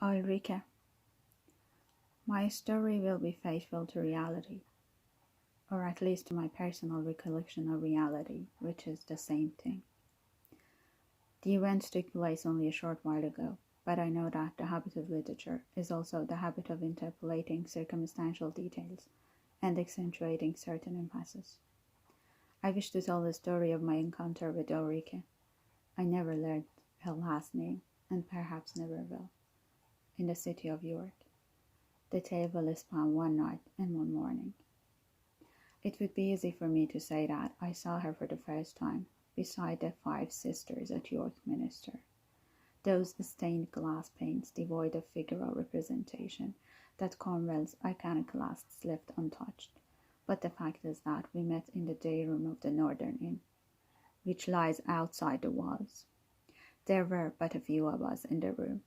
Ulrikke, my story will be faithful to reality, or at least to my personal recollection of reality, which is the same thing. The events took place only a short while ago, but I know that the habit of literature is also the habit of interpolating circumstantial details and accentuating certain emphasis. I wish to tell the story of my encounter with Ulrikke. I never learned her last name, and perhaps never will, in the city of York. The tale will span one night and one morning. It would be easy for me to say that I saw her for the first time beside the 5 sisters at York Minster. Those stained glass panes devoid of figural representation that Cornwell's iconoclasts left untouched. But the fact is that we met in the day room of the Northern Inn, which lies outside the walls. There were but a few of us in the room,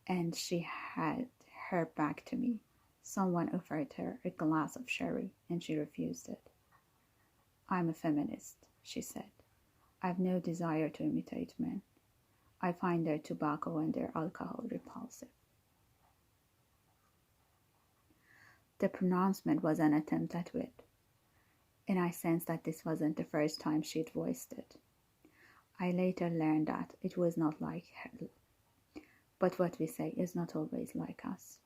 and she had her back to me. Someone offered her a glass of sherry, and she refused it. "I'm a feminist," she said. "I've no desire to imitate men. I find their tobacco and their alcohol repulsive." The pronouncement was an attempt at wit, and I sensed that this wasn't the first time she'd voiced it. I later learned that it was not like her, but what we say is not always like us.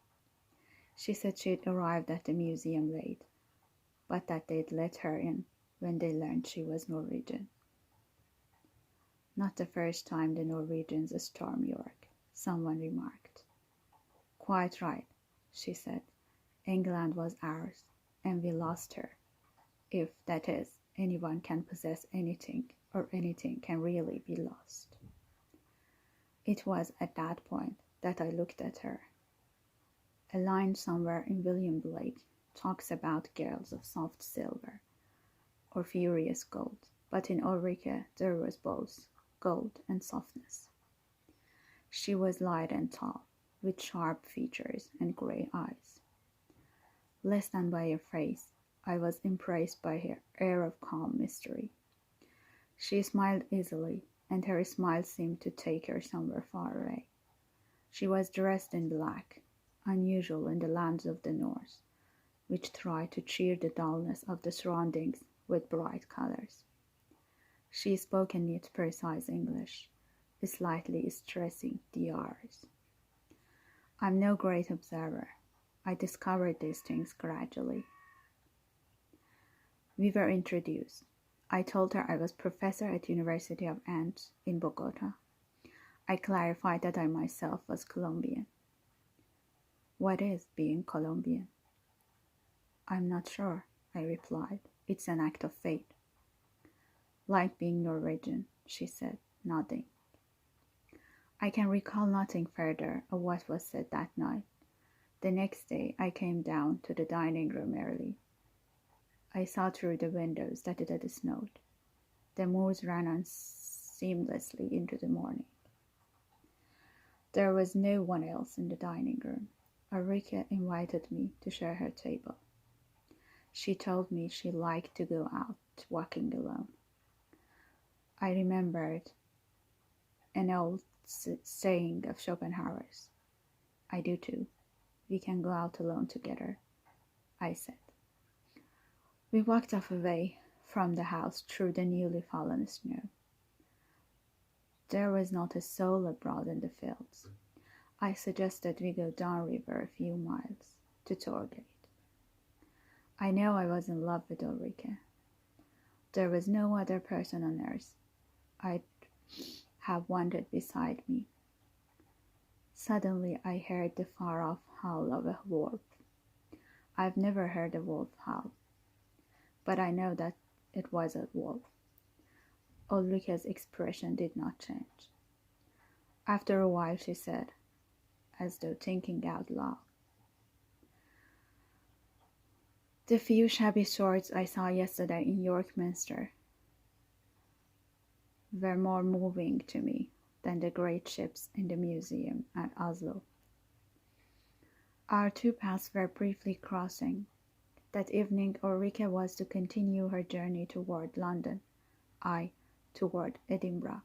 She said she'd arrived at the museum late, but that they'd let her in when they learned she was Norwegian. "Not the first time the Norwegians storm York," someone remarked. "Quite right," she said. "England was ours, and we lost her. If, that is, anyone can possess anything, or anything can really be lost." It was at that point that I looked at her. A line somewhere in William Blake talks about girls of soft silver, or furious gold, but in Ulrikke there was both gold and softness. She was light and tall, with sharp features and grey eyes. Less than by her face, I was impressed by her air of calm mystery. She smiled easily, and her smile seemed to take her somewhere far away. She was dressed in black, unusual in the lands of the north, which try to cheer the dullness of the surroundings with bright colors. She spoke a neat, precise English, slightly stressing the R's. I'm no great observer. I discovered these things gradually. We were introduced. I told her I was professor at University of Andes in Bogota. I clarified that I myself was Colombian. "What is being Colombian?" "I'm not sure," I replied. "It's an act of fate." "Like being Norwegian," she said, nodding. I can recall nothing further of what was said that night. The next day I came down to the dining room early. I saw through the windows that it had snowed. The moors ran on seamlessly into the morning. There was no one else in the dining room. Ulrikke invited me to share her table. She told me she liked to go out walking alone. I remembered an old saying of Schopenhauer's. "I do too. We can go out alone together," I said. We walked off away from the house through the newly fallen snow. There was not a soul abroad in the fields. I suggested we go downriver a few miles to Torgate. I know I was in love with Ulrikke. There was no other person on earth I'd have wanted beside me. Suddenly I heard the far-off howl of a wolf. I've never heard a wolf howl, but I know that it was a wolf. Ulrikke's expression did not change. After a while she said, as though thinking out loud, "The few shabby swords I saw yesterday in York Minster were more moving to me than the great ships in the museum at Oslo." Our two paths were briefly crossing. That evening Ulrikke was to continue her journey toward London, I toward Edinburgh.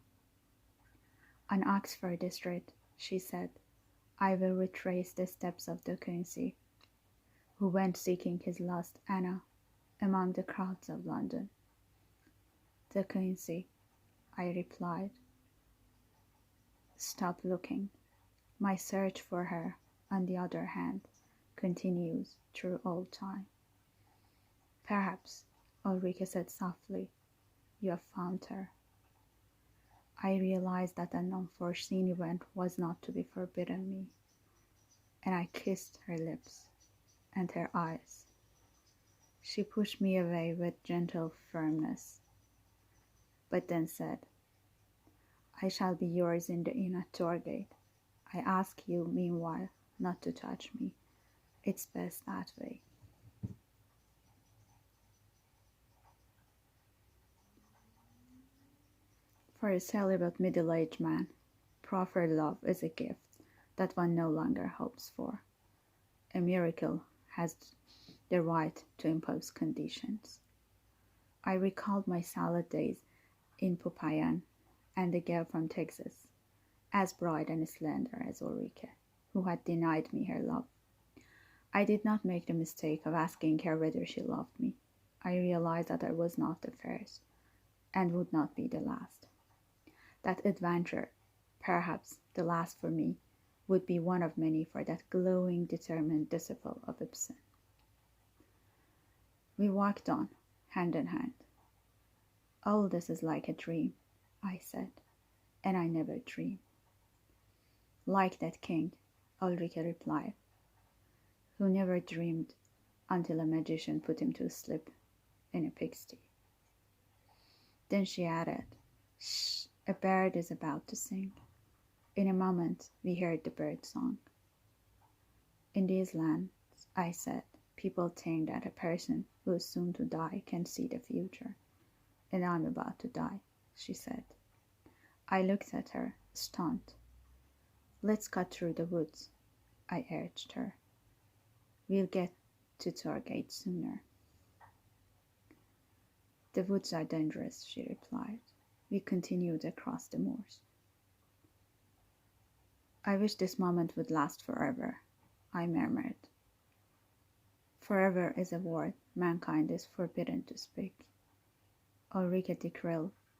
"On Oxford Street," she said, I will retrace the steps of De Quincey, who went seeking his lost Anna among the crowds of London. De Quincey, I replied. Stop looking. My search for her, on the other hand, continues through all time. Perhaps, Ulrikke said softly, you have found her. I realized that an unforeseen event was not to be forbidden me, and I kissed her lips and her eyes. She pushed me away with gentle firmness, but then said, I shall be yours in the inn at Torgate. I ask you, meanwhile, not to touch me. It's best that way. For a celibate middle-aged man, proffered love is a gift that one no longer hopes for. A miracle has the right to impose conditions. I recalled my salad days in Popayan and the girl from Texas, as bright and slender as Ulrikke, who had denied me her love. I did not make the mistake of asking her whether she loved me. I realized that I was not the first, and would not be the last. That adventure, perhaps the last for me, would be one of many for that glowing, determined disciple of Ibsen. We walked on, hand in hand. All this is like a dream, I said, and I never dream. Like that king, Ulrikke replied, who never dreamed until a magician put him to sleep in a pigsty. Then she added, shh, a bird is about to sing. In a moment we heard the bird song. In these lands, I said, people think that a person who is soon to die can see the future. And I'm about to die, she said. I looked at her, stunned. Let's cut through the woods, I urged her. We'll get to Torgate sooner. The woods are dangerous, she replied. We continued across the moors. I wish this moment would last forever, I murmured. Forever is a word mankind is forbidden to speak. Ulrikke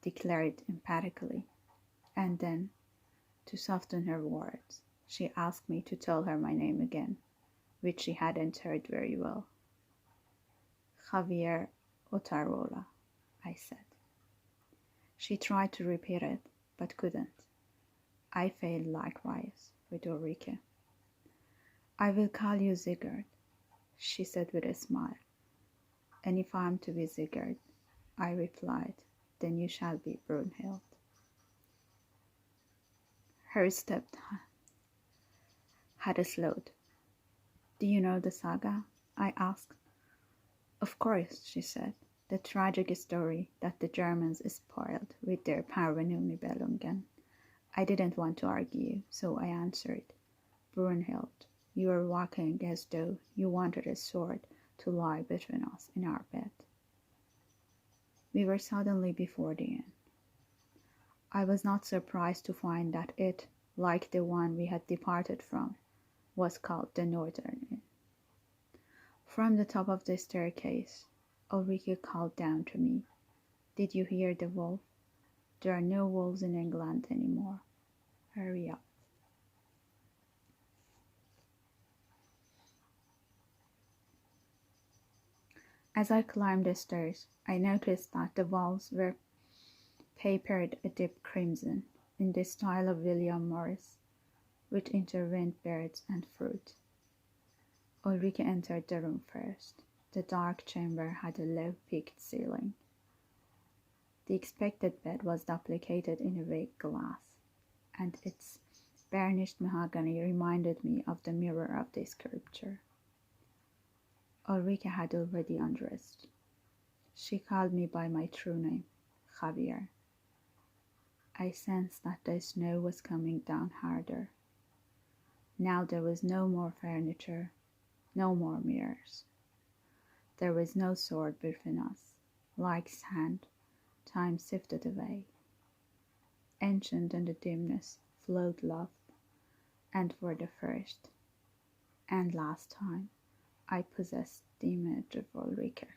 declared emphatically, and then, to soften her words, she asked me to tell her my name again, which she hadn't heard very well. Javier Otarola, I said. She tried to repeat it, but couldn't. I failed likewise with Ulrikke. I will call you Sigurd, she said with a smile. And if I am to be Sigurd, I replied, then you shall be Brunhild. Her step had slowed. Do you know the saga? I asked. Of course, she said. The tragic story that the Germans spoiled with their Parvenunibelungen. I didn't want to argue, so I answered, Brunhild, you are walking as though you wanted a sword to lie between us in our bed. We were suddenly before the inn. I was not surprised to find that it, like the one we had departed from, was called the Northern Inn. From the top of the staircase, Ulrikke called down to me, Did you hear the wolf? There are no wolves in England anymore. Hurry up. As I climbed the stairs, I noticed that the walls were papered a deep crimson, in the style of William Morris, with intertwined birds and fruit. Ulrikke entered the room first. The dark chamber had a low peaked ceiling. The expected bed was duplicated in a vague glass, and its burnished mahogany reminded me of the mirror of the sculpture. Ulrikke had already undressed. She called me by my true name, Javier. I sensed that the snow was coming down harder. Now there was no more furniture, no more mirrors. There was no sword between us. Like sand, time sifted away. Ancient in the dimness flowed love, and for the first and last time I possessed the image of Ulrikke.